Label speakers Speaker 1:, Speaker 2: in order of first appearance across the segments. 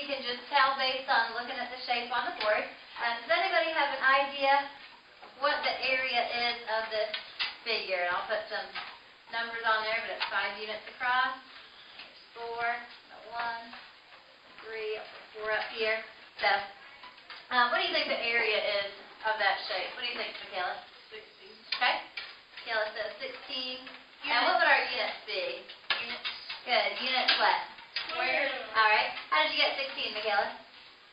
Speaker 1: you can just tell based on looking at the shape on the board. Does anybody have an idea what the area is of this figure? And I'll put some numbers on there, but it's 5 units across. There's 4, 1, 3, I'll put 4 up here. So, what do you think the area is of that shape? What do you think, Michaela?
Speaker 2: 16.
Speaker 1: Okay. Michaela says 16. And what would our units be?
Speaker 2: Units.
Speaker 1: Good. Units what?
Speaker 2: Square.
Speaker 1: All right. How did you get 16, Michaela?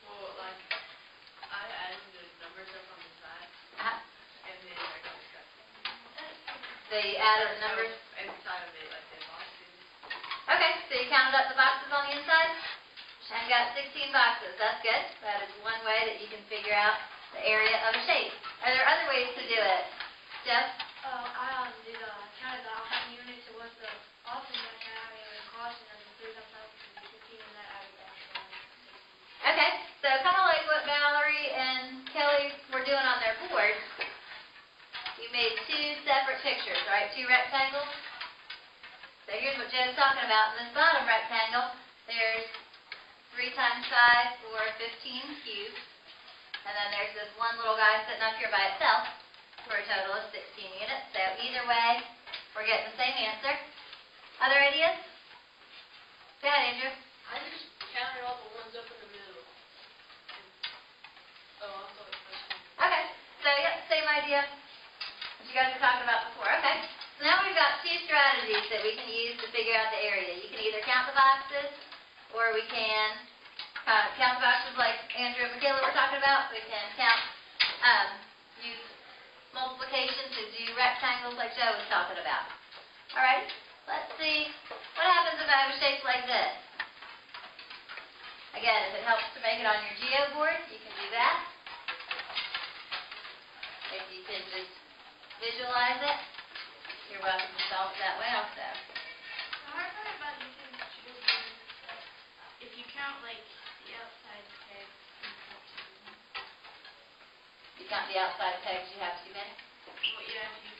Speaker 2: Well, like, I added the numbers up on the side, and then I got distracted.
Speaker 1: So you added the numbers?
Speaker 2: Inside of it, like the boxes.
Speaker 1: Okay. So you counted up the boxes on the inside? And got 16 boxes. That's good. That is one way that you can figure out the area of a shape. Are there other ways to do it? Jeff?
Speaker 3: I did counted the how many units it was the often that I mean the cost and then 3 times 15 and that added up to 16.
Speaker 1: Okay. So kind of like what Valerie and Kelly were doing on their board. You made 2 separate pictures, right? 2 rectangles. So here's what Joe's talking about. In this bottom rectangle, there's 3 times 5 for 15 cubes. And then there's this one little guy sitting up here by itself for a total of 16 units. So either way, we're getting the same answer. Other ideas? Go ahead, Andrew.
Speaker 2: I just counted all the ones up in the middle. Oh, I thought it was
Speaker 1: Okay. So, yeah, same idea that you guys were talking about before. Okay. So now we've got 2 strategies that we can use to figure out the area. You can either count the boxes, or we can count the boxes like Andrew and Michaela were talking about. We can use multiplication to do rectangles like Joe was talking about. Alright, let's see. What happens if I have a shape like this? Again, if it helps to make it on your geo board, you can do that. If you can just visualize it, you're welcome to solve it that way also.
Speaker 3: The hard part about using the geoboard is that if you count like the outside peg,
Speaker 1: You count the outside pegs, you have too many?
Speaker 3: well, yeah, if you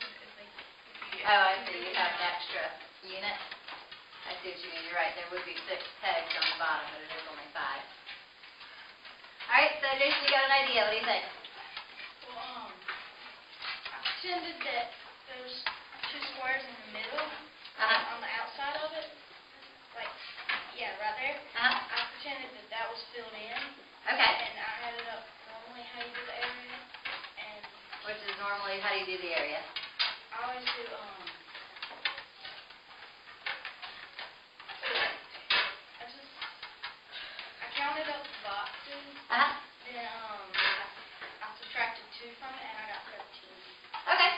Speaker 1: Oh, I see. You have an extra unit. I see what you mean. You're right. There would be 6 pegs on the bottom, but it is only 5. Alright, so Jason, you got an idea. What do you think?
Speaker 3: Well, I pretended that there's 2 squares in the middle on the outside of it, like, yeah, right there. I pretended that that was filled in,
Speaker 1: Okay.
Speaker 3: and I added up normally how you do the area, and
Speaker 1: Which is normally how do you do the area?
Speaker 3: I always do, I counted up the boxes, then, I subtracted 2 from it, and I got 13
Speaker 1: Okay.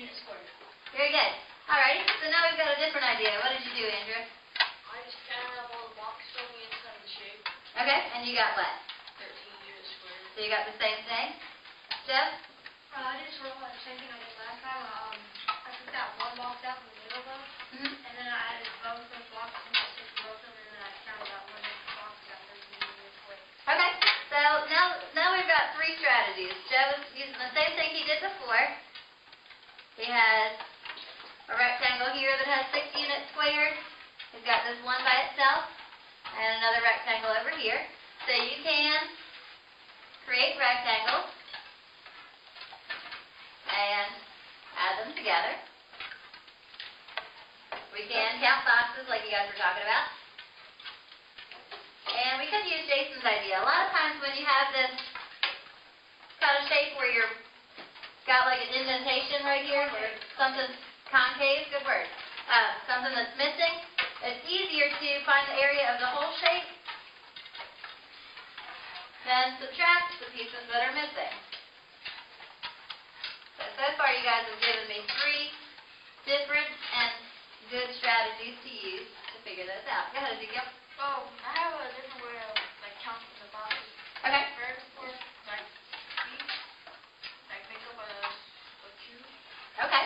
Speaker 3: units squared.
Speaker 1: Very good. Alright, so now we've got a different idea. What did you do, Andrew?
Speaker 2: I just counted up all the boxes on the inside of the shape.
Speaker 1: Okay, and you got what?
Speaker 2: 13 units squared.
Speaker 1: So you got the same thing? Jeff?
Speaker 3: I just wrote the same thing I did last time. I took that one box out in the middle though, and then I added both those boxes and I took both of them, and then I counted out one of the boxes out there units squared.
Speaker 1: Okay, so now we've got 3 strategies. Joe is using the same thing he did before. He has a rectangle here that has 6 units squared. He's got this one by itself, and another rectangle over here. So you can create rectangles and add them together. We can count boxes like you guys were talking about. And we could use Jason's idea. A lot of times when you have this kind of shape where you're got like an indentation right here, where something's concave, good word, something that's missing, it's easier to find the area of the whole shape than subtract the pieces that are missing. So far you guys have given me 3 different and good strategies to use to figure this out. Go ahead, Ezekiel.
Speaker 3: Oh, I have a different way of like counting the boxes.
Speaker 1: Okay.
Speaker 3: First, like each, like make up a cube.
Speaker 1: Okay.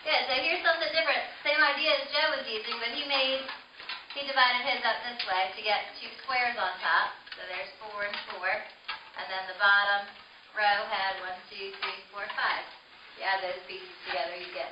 Speaker 1: Good. So here's something different. Same idea as Joe was using, but he divided his up this way to get 2 squares on top. So there's 4 and 4, and then the bottom row had 1, 2, 3, 4, 5. You add those pieces together, you get